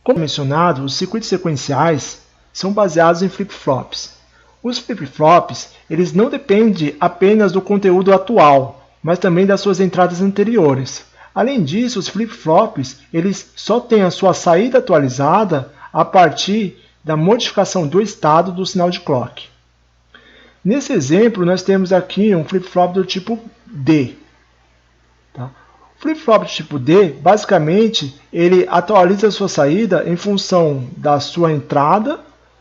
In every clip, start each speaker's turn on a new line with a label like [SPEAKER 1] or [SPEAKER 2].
[SPEAKER 1] Como mencionado, os circuitos sequenciais são baseados em flip-flops. Os flip-flops eles não dependem apenas do conteúdo atual, mas também das suas entradas anteriores. Além disso, os flip-flops eles só têm a sua saída atualizada a partir da modificação do estado do sinal de clock. Nesse exemplo, nós temos aqui um flip-flop do tipo D. Tá? O flip-flop do tipo D, basicamente, ele atualiza a sua saída em função da sua entrada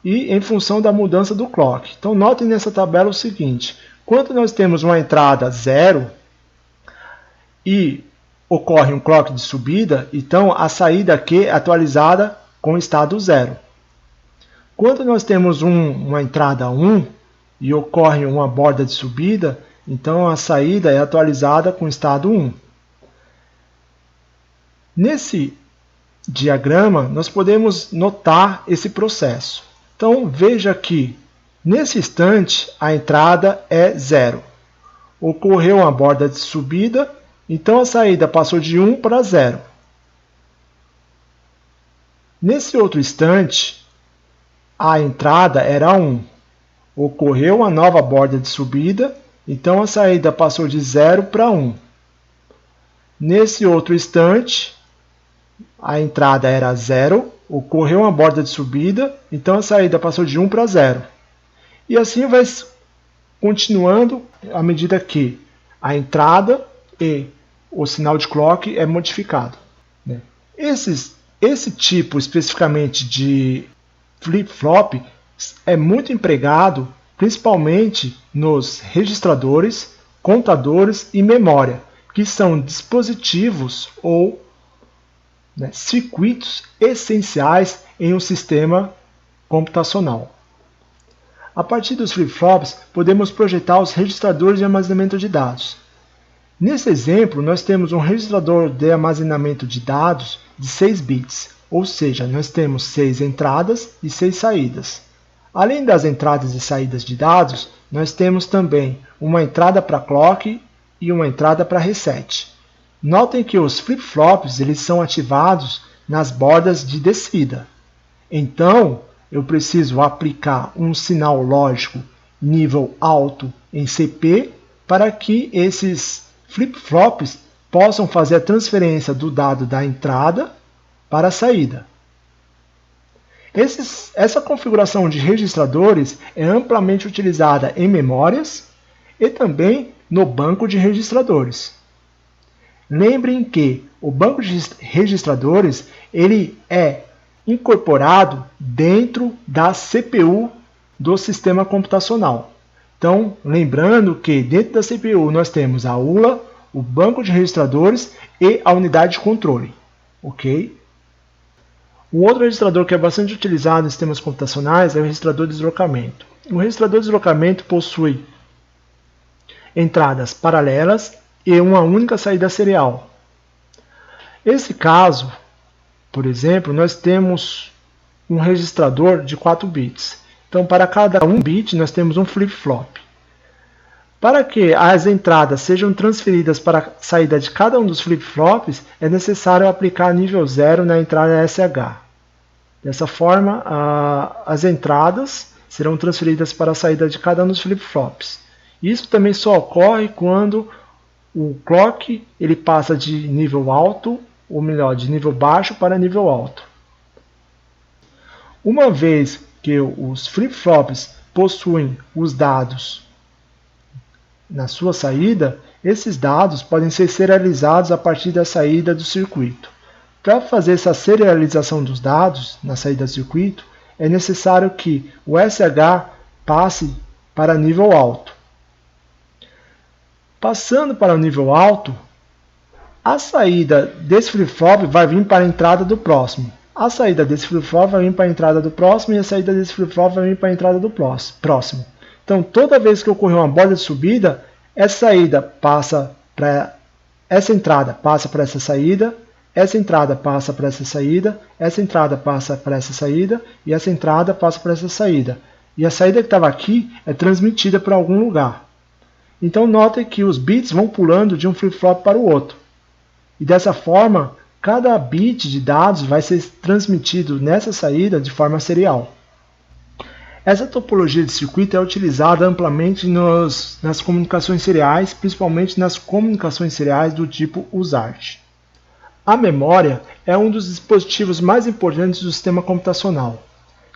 [SPEAKER 1] e em função da mudança do clock. Então, notem nessa tabela o seguinte: quando nós temos uma entrada 0 e ocorre um clock de subida, então a saída aqui é atualizada com o estado 0. Quando nós temos uma entrada 1 e ocorre uma borda de subida, então a saída é atualizada com o estado 1. Nesse diagrama, nós podemos notar esse processo. Então, veja que, nesse instante, a entrada é 0. Ocorreu uma borda de subida, então a saída passou de 1 para 0. Nesse outro instante, a entrada era 1. Ocorreu uma nova borda de subida, então a saída passou de 0 para 1. Nesse outro instante, a entrada era 0, ocorreu uma borda de subida, então a saída passou de 1 para 0. E assim vai continuando à medida que a entrada e o sinal de clock é modificado. Esse tipo especificamente de flip-flop é muito empregado principalmente nos registradores, contadores e memória, que são dispositivos ou circuitos essenciais em um sistema computacional. A partir dos flip-flops, podemos projetar os registradores de armazenamento de dados. Nesse exemplo, nós temos um registrador de armazenamento de dados de 6 bits, ou seja, nós temos 6 entradas e 6 saídas. Além das entradas e saídas de dados, nós temos também uma entrada para clock e uma entrada para reset. Notem que os flip-flops eles são ativados nas bordas de descida. Então, eu preciso aplicar um sinal lógico nível alto em CP para que esses flip-flops possam fazer a transferência do dado da entrada para a saída. Essa configuração de registradores é amplamente utilizada em memórias e também no banco de registradores. Lembrem que o banco de registradores ele é incorporado dentro da CPU do sistema computacional. Então, lembrando que dentro da CPU nós temos a ULA, o banco de registradores e a unidade de controle. Ok? Um outro registrador que é bastante utilizado em sistemas computacionais é o registrador de deslocamento. O registrador de deslocamento possui entradas paralelas e uma única saída serial. Nesse caso, por exemplo, nós temos um registrador de 4 bits. Então, para cada 1 bit, nós temos um flip-flop. Para que as entradas sejam transferidas para a saída de cada um dos flip-flops, é necessário aplicar nível 0 na entrada SH. Dessa forma, as entradas serão transferidas para a saída de cada um dos flip-flops. Isso também só ocorre quando o clock ele passa de nível alto, ou melhor, de nível baixo para nível alto. Uma vez que os flip-flops possuem os dados na sua saída, esses dados podem ser serializados a partir da saída do circuito. Para fazer essa serialização dos dados na saída do circuito, é necessário que o SH passe para nível alto. Passando para o nível alto, a saída desse flip-flop vai vir para a entrada do próximo. A saída desse flip-flop vai vir para a entrada do próximo e a saída desse flip-flop vai vir para a entrada do próximo. Então, toda vez que ocorrer uma borda de subida, essa saída passa para essa entrada, passa para essa saída, essa entrada passa para essa saída, essa entrada passa para essa saída e essa entrada passa para essa saída. E a saída que estava aqui é transmitida para algum lugar. Então, notem que os bits vão pulando de um flip-flop para o outro. E dessa forma, Cada bit de dados vai ser transmitido nessa saída de forma serial. Essa topologia de circuito é utilizada amplamente nas comunicações seriais, principalmente nas comunicações seriais do tipo USART. A memória é um dos dispositivos mais importantes do sistema computacional.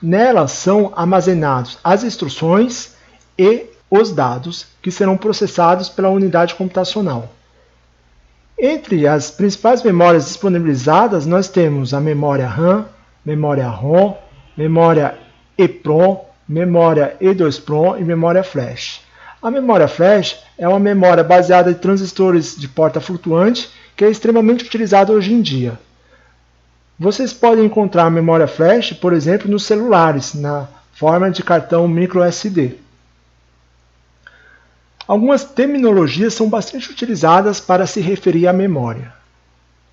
[SPEAKER 1] Nela são armazenados as instruções e os dados que serão processados pela unidade computacional. Entre as principais memórias disponibilizadas, nós temos a memória RAM, memória ROM, memória EPROM, memória E2PROM e memória flash. A memória flash é uma memória baseada em transistores de porta flutuante que é extremamente utilizada hoje em dia. Vocês podem encontrar a memória flash, por exemplo, nos celulares, na forma de cartão microSD. Algumas terminologias são bastante utilizadas para se referir à memória.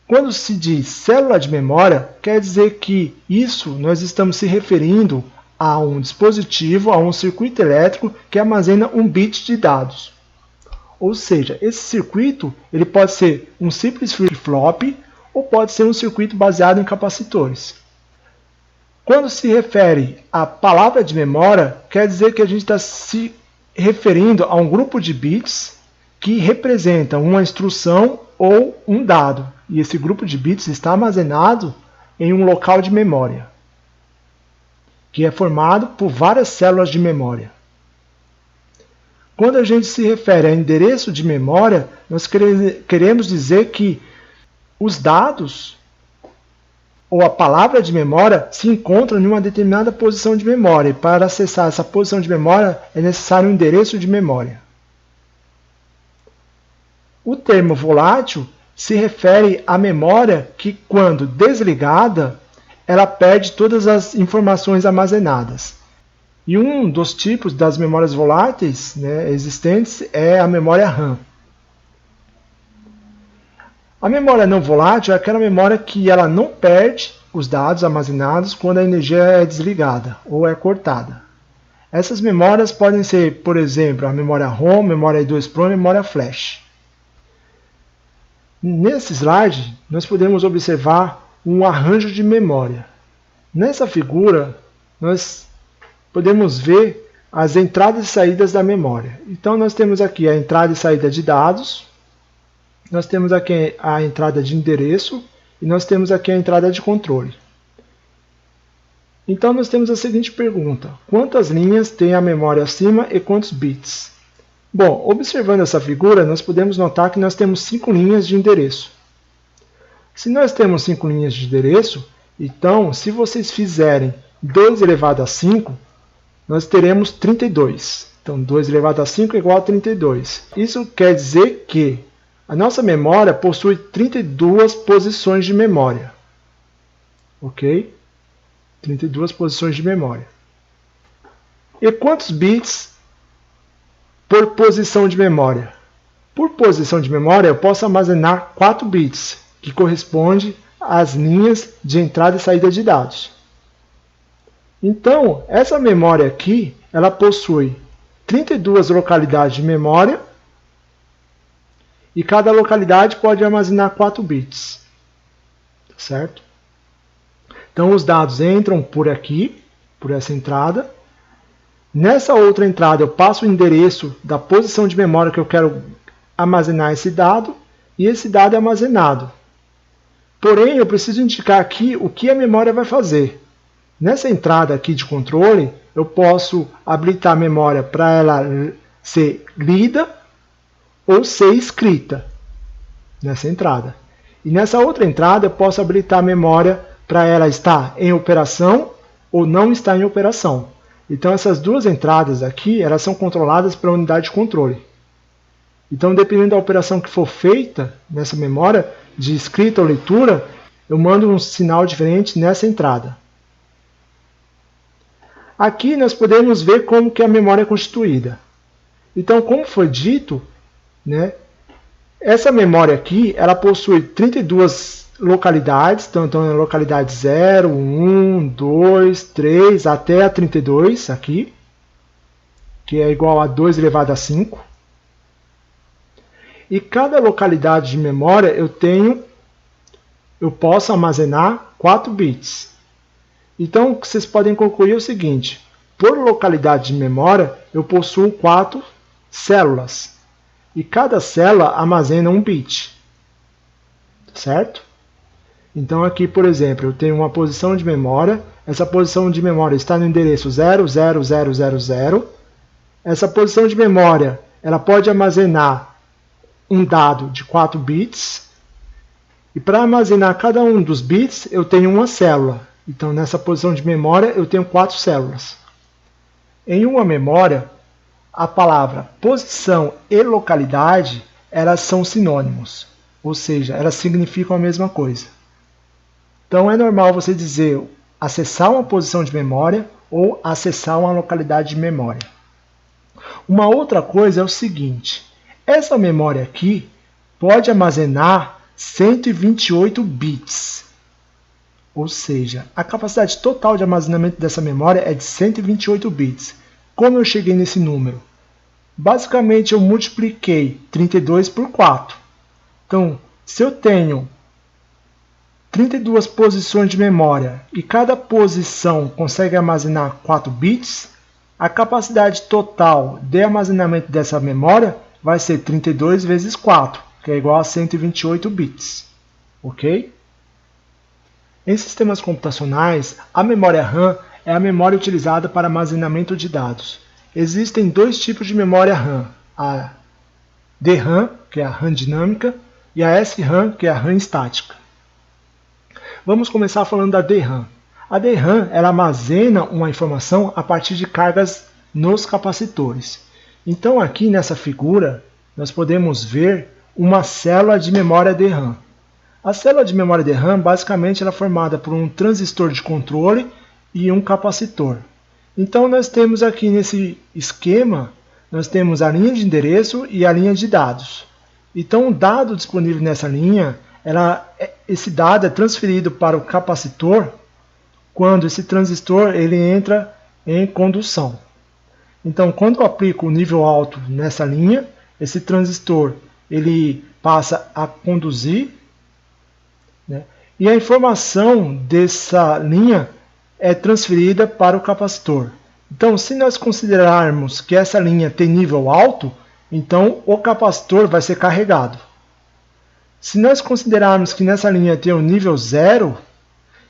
[SPEAKER 1] Quando se diz célula de memória, quer dizer que isso nós estamos se referindo a um dispositivo, a um circuito elétrico que armazena um bit de dados. Ou seja, esse circuito ele pode ser um simples flip-flop ou pode ser um circuito baseado em capacitores. Quando se refere à palavra de memória, quer dizer que a gente está se referindo a um grupo de bits que representam uma instrução ou um dado. E esse grupo de bits está armazenado em um local de memória, que é formado por várias células de memória. Quando a gente se refere a endereço de memória, nós queremos dizer que os dados ou a palavra de memória se encontram em uma determinada posição de memória. E para acessar essa posição de memória é necessário um endereço de memória. O termo volátil se refere à memória que, quando desligada, ela perde todas as informações armazenadas. E um dos tipos das memórias voláteis existentes é a memória RAM. A memória não volátil é aquela memória que ela não perde os dados armazenados quando a energia é desligada ou é cortada. Essas memórias podem ser, por exemplo, a memória ROM, memória E2PROM e memória flash. Nesse slide, nós podemos observar um arranjo de memória. Nessa figura, nós podemos ver as entradas e saídas da memória. Então, nós temos aqui a entrada e saída de dados, nós temos aqui a entrada de endereço e nós temos aqui a entrada de controle. Então, nós temos a seguinte pergunta: quantas linhas tem a memória acima e quantos bits? Bom, observando essa figura, nós podemos notar que nós temos 5 linhas de endereço. Se nós temos 5 linhas de endereço, então, se vocês fizerem 2 elevado a 5, nós teremos 32. Então, 2 elevado a 5 é igual a 32. Isso quer dizer que a nossa memória possui 32 posições de memória. Ok? 32 posições de memória. E quantos bits por posição de memória? Por posição de memória, eu posso armazenar 4 bits, que corresponde às linhas de entrada e saída de dados. Então, essa memória aqui, ela possui 32 localidades de memória e cada localidade pode armazenar 4 bits. Certo? Então, os dados entram por aqui, por essa entrada. Nessa outra entrada, eu passo o endereço da posição de memória que eu quero armazenar esse dado, e esse dado é armazenado. Porém, eu preciso indicar aqui o que a memória vai fazer. Nessa entrada aqui de controle, eu posso habilitar a memória para ela ser lida ou ser escrita nessa entrada. E nessa outra entrada, eu posso habilitar a memória para ela estar em operação ou não estar em operação. Então, essas duas entradas aqui, elas são controladas pela unidade de controle. Então, dependendo da operação que for feita nessa memória, de escrita ou leitura, eu mando um sinal diferente nessa entrada. Aqui nós podemos ver como que a memória é constituída. Então, como foi dito, essa memória aqui, ela possui 32 localidades, então é localidade 0, 1, 2, 3, até a 32 aqui, que é igual a 2 elevado a 5. E cada localidade de memória eu tenho eu posso armazenar 4 bits. Então, o que vocês podem concluir é o seguinte: por localidade de memória, eu possuo 4 células. E cada célula armazena 1 bit. Certo? Então, aqui, por exemplo, eu tenho uma posição de memória. Essa posição de memória está no endereço 00000. Essa posição de memória ela pode armazenar um dado de 4 bits. E para armazenar cada um dos bits, eu tenho uma célula. Então, nessa posição de memória, eu tenho 4 células. Em uma memória, a palavra posição e localidade, elas são sinônimos. Ou seja, elas significam a mesma coisa. Então, é normal você dizer acessar uma posição de memória ou acessar uma localidade de memória. Uma outra coisa é o seguinte: essa memória aqui pode armazenar 128 bits. Ou seja, a capacidade total de armazenamento dessa memória é de 128 bits. Como eu cheguei nesse número? Basicamente, eu multipliquei 32 por 4. Então, se eu tenho 32 posições de memória e cada posição consegue armazenar 4 bits, a capacidade total de armazenamento dessa memória vai ser 32 vezes 4, que é igual a 128 bits. Ok? Em sistemas computacionais, a memória RAM é a memória utilizada para armazenamento de dados. Existem dois tipos de memória RAM, a DRAM, que é a RAM dinâmica, e a SRAM, que é a RAM estática. Vamos começar falando da DRAM. A DRAM ela armazena uma informação a partir de cargas nos capacitores. Então aqui nessa figura nós podemos ver uma célula de memória DRAM. A célula de memória DRAM basicamente ela é formada por um transistor de controle e um capacitor. Então nós temos aqui nesse esquema, nós temos a linha de endereço e a linha de dados. Então o dado disponível nessa linha, esse dado é transferido para o capacitor quando esse transistor ele entra em condução. Então quando eu aplico o nível alto nessa linha, esse transistor ele passa a conduzir, né? E a informação dessa linha é transferida para o capacitor. Então, se nós considerarmos que essa linha tem nível alto, então o capacitor vai ser carregado. Se nós considerarmos que nessa linha tem o nível 0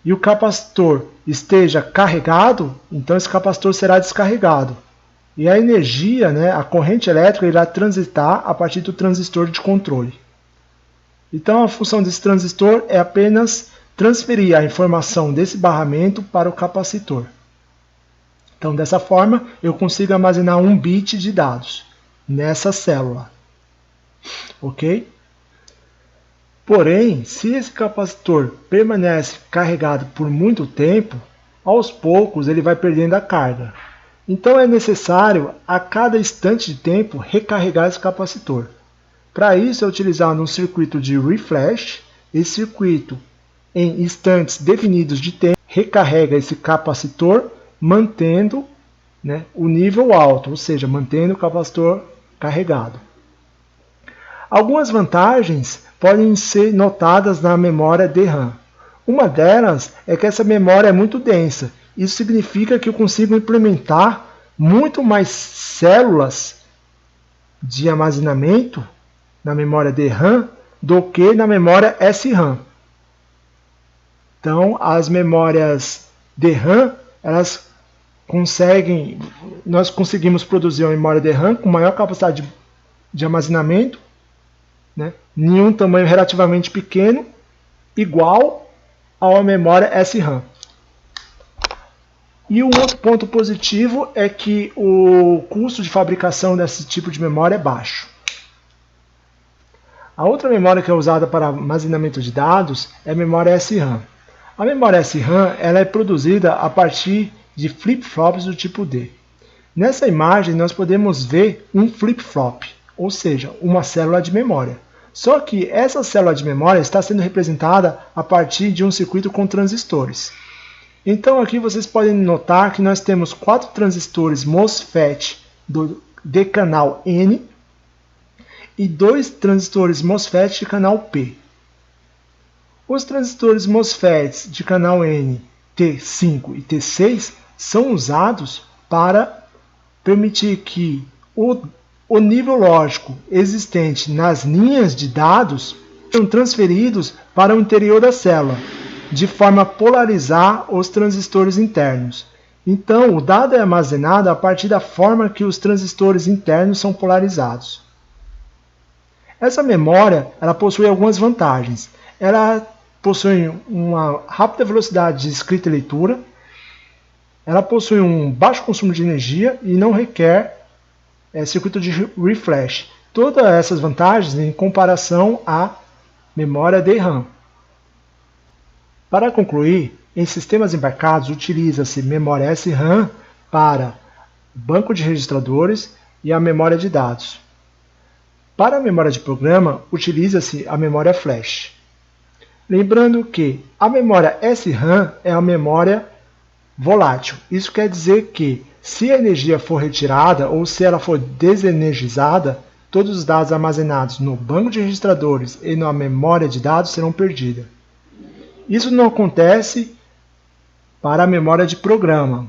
[SPEAKER 1] e o capacitor esteja carregado, então esse capacitor será descarregado. E a energia, né, a corrente elétrica, irá transitar a partir do transistor de controle. Então a função desse transistor é apenas transferir a informação desse barramento para o capacitor. Então dessa forma eu consigo armazenar 1 bit de dados nessa célula. Ok? Porém, se esse capacitor permanece carregado por muito tempo, aos poucos ele vai perdendo a carga. Então é necessário a cada instante de tempo recarregar esse capacitor. Para isso é utilizado um circuito de reflash. Esse circuito, em instantes definidos de tempo, recarrega esse capacitor, mantendo, né, o nível alto, ou seja, mantendo o capacitor carregado. Algumas vantagens podem ser notadas na memória DRAM. Uma delas é que essa memória é muito densa. Isso significa que eu consigo implementar muito mais células de armazenamento na memória DRAM do que na memória SRAM. Então, as memórias DRAM, nós conseguimos produzir uma memória DRAM com maior capacidade de armazenamento, né, em um tamanho relativamente pequeno, igual a uma memória SRAM. E um outro ponto positivo é que o custo de fabricação desse tipo de memória é baixo. A outra memória que é usada para armazenamento de dados é a memória SRAM. A memória SRAM ela é produzida a partir de flip-flops do tipo D. Nessa imagem nós podemos ver um flip-flop, ou seja, uma célula de memória. Só que essa célula de memória está sendo representada a partir de um circuito com transistores. Então aqui vocês podem notar que nós temos 4 transistores MOSFET de canal N e 2 transistores MOSFET de canal P. Os transistores MOSFETs de canal N, T5 e T6 são usados para permitir que o nível lógico existente nas linhas de dados sejam transferidos para o interior da célula, de forma a polarizar os transistores internos. Então, o dado é armazenado a partir da forma que os transistores internos são polarizados. Essa memória ela possui algumas vantagens. Ela possui uma rápida velocidade de escrita e leitura, ela possui um baixo consumo de energia e não requer circuito de refresh. Todas essas vantagens em comparação à memória DRAM. Para concluir, em sistemas embarcados utiliza-se memória SRAM para banco de registradores e a memória de dados. Para a memória de programa, utiliza-se a memória flash. Lembrando que a memória SRAM é a memória volátil. Isso quer dizer que, se a energia for retirada ou se ela for desenergizada, todos os dados armazenados no banco de registradores e na memória de dados serão perdidos. Isso não acontece para a memória de programa.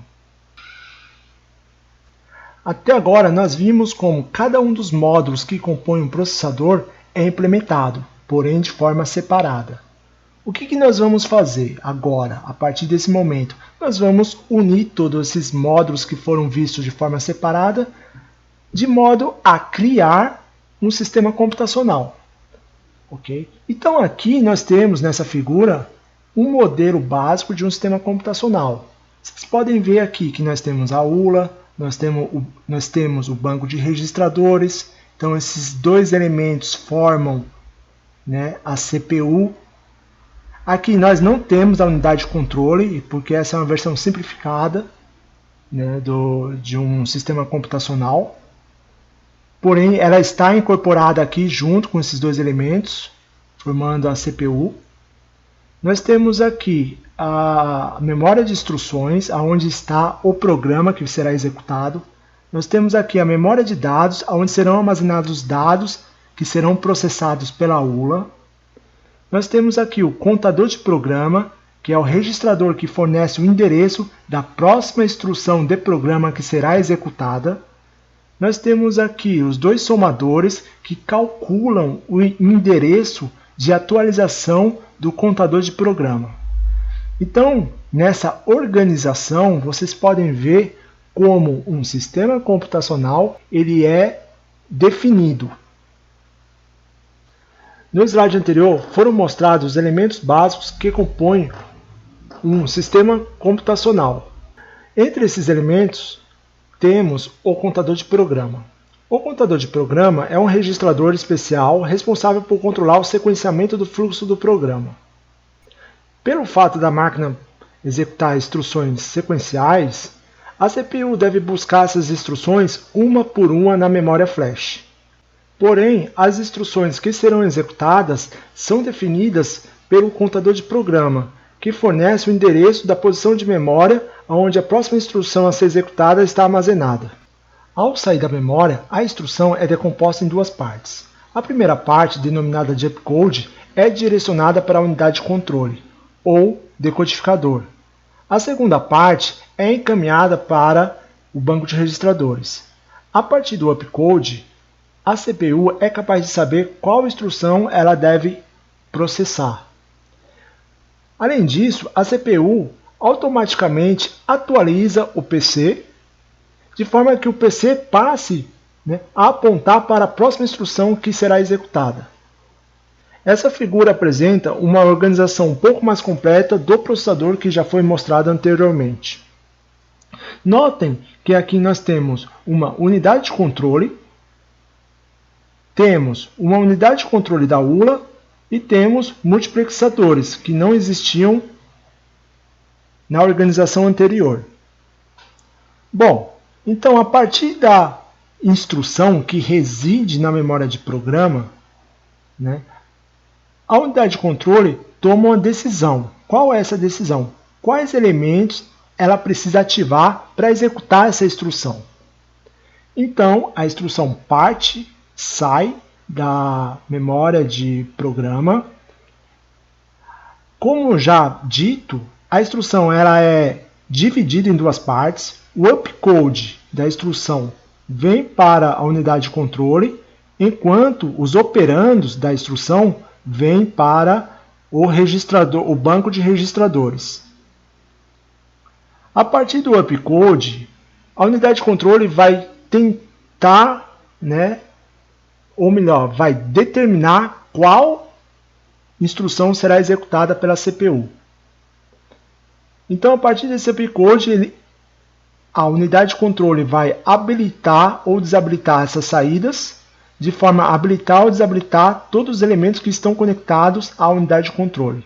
[SPEAKER 1] Até agora, nós vimos como cada um dos módulos que compõem um processador é implementado, porém de forma separada. O que nós vamos fazer agora, a partir desse momento? Nós vamos unir todos esses módulos que foram vistos de forma separada, de modo a criar um sistema computacional. Okay? Então aqui nós temos nessa figura um modelo básico de um sistema computacional. Vocês podem ver aqui que nós temos a ULA, nós temos o banco de registradores. Então esses dois elementos formam, a CPU. Aqui nós não temos a unidade de controle, porque essa é uma versão simplificada de um sistema computacional. Porém, ela está incorporada aqui junto com esses dois elementos, formando a CPU. Nós temos aqui a memória de instruções, onde está o programa que será executado. Nós temos aqui a memória de dados, onde serão armazenados os dados que serão processados pela ULA. Nós temos aqui o contador de programa, que é o registrador que fornece o endereço da próxima instrução de programa que será executada. Nós temos aqui os dois somadores que calculam o endereço de atualização do contador de programa. Então, nessa organização, vocês podem ver como um sistema computacional ele é definido. No slide anterior, foram mostrados os elementos básicos que compõem um sistema computacional. Entre esses elementos, temos o contador de programa. O contador de programa é um registrador especial responsável por controlar o sequenciamento do fluxo do programa. Pelo fato da máquina executar instruções sequenciais, a CPU deve buscar essas instruções uma por uma na memória flash. Porém, as instruções que serão executadas são definidas pelo contador de programa, que fornece o endereço da posição de memória onde a próxima instrução a ser executada está armazenada. Ao sair da memória, a instrução é decomposta em duas partes. A primeira parte, denominada de opcode, é direcionada para a unidade de controle, ou decodificador. A segunda parte é encaminhada para o banco de registradores. A partir do opcode, a CPU é capaz de saber qual instrução ela deve processar. Além disso, a CPU automaticamente atualiza o PC, de forma que o PC passe a apontar para a próxima instrução que será executada. Essa figura apresenta uma organização um pouco mais completa do processador que já foi mostrado anteriormente. Notem que aqui nós temos uma unidade de controle, temos uma unidade de controle da ULA e temos multiplexadores que não existiam na organização anterior. Bom, então a partir da instrução que reside na memória de programa, a unidade de controle toma uma decisão. Qual é essa decisão? Quais elementos ela precisa ativar para executar essa instrução? Então, a instrução parte, sai da memória de programa. Como já dito, a instrução ela é dividida em duas partes. O opcode da instrução vem para a unidade de controle, enquanto os operandos da instrução vêm para o registrador, o banco de registradores. A partir do opcode, a unidade de controle vai tentar, ou melhor, vai determinar qual instrução será executada pela CPU. Então, a partir desse opcode, a unidade de controle vai habilitar ou desabilitar essas saídas, de forma a habilitar ou desabilitar todos os elementos que estão conectados à unidade de controle.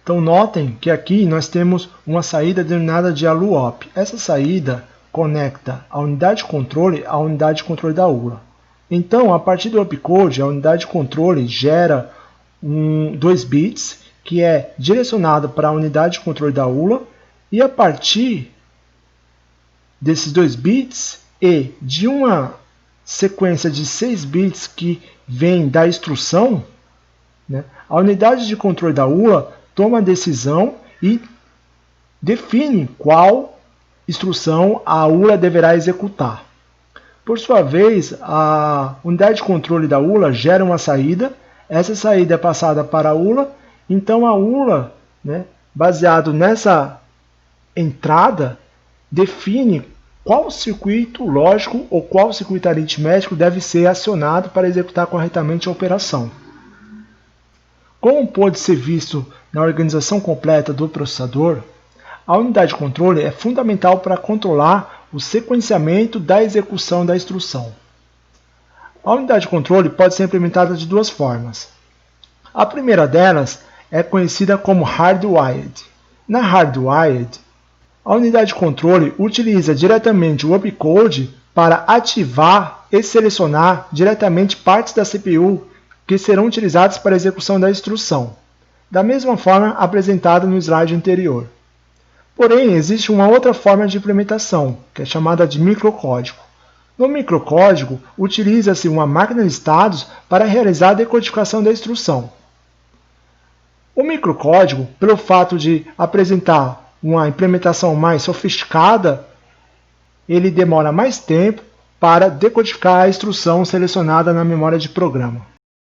[SPEAKER 1] Então, notem que aqui nós temos uma saída denominada de ALUOP. Essa saída conecta a unidade de controle à unidade de controle da ULA. Então, a partir do opcode, a unidade de controle gera 2 bits, que é direcionado para a unidade de controle da ULA, e a partir desses 2 bits e de uma sequência de 6 bits que vem da instrução, a unidade de controle da ULA toma a decisão e define qual instrução a ULA deverá executar. Por sua vez, a unidade de controle da ULA gera uma saída, essa saída é passada para a ULA, então a ULA, baseado nessa entrada, define qual circuito lógico ou qual circuito aritmético deve ser acionado para executar corretamente a operação. Como pode ser visto na organização completa do processador, a unidade de controle é fundamental para controlar o sequenciamento da execução da instrução. A unidade de controle pode ser implementada de duas formas. A primeira delas é conhecida como hardwired. Na hardwired, a unidade de controle utiliza diretamente o opcode para ativar e selecionar diretamente partes da CPU que serão utilizadas para a execução da instrução, da mesma forma apresentada no slide anterior. Porém, existe uma outra forma de implementação, que é chamada de microcódigo. No microcódigo, utiliza-se uma máquina de estados para realizar a decodificação da instrução. O microcódigo, pelo fato de apresentar uma implementação mais sofisticada, ele demora mais tempo para decodificar a instrução selecionada na memória de programa.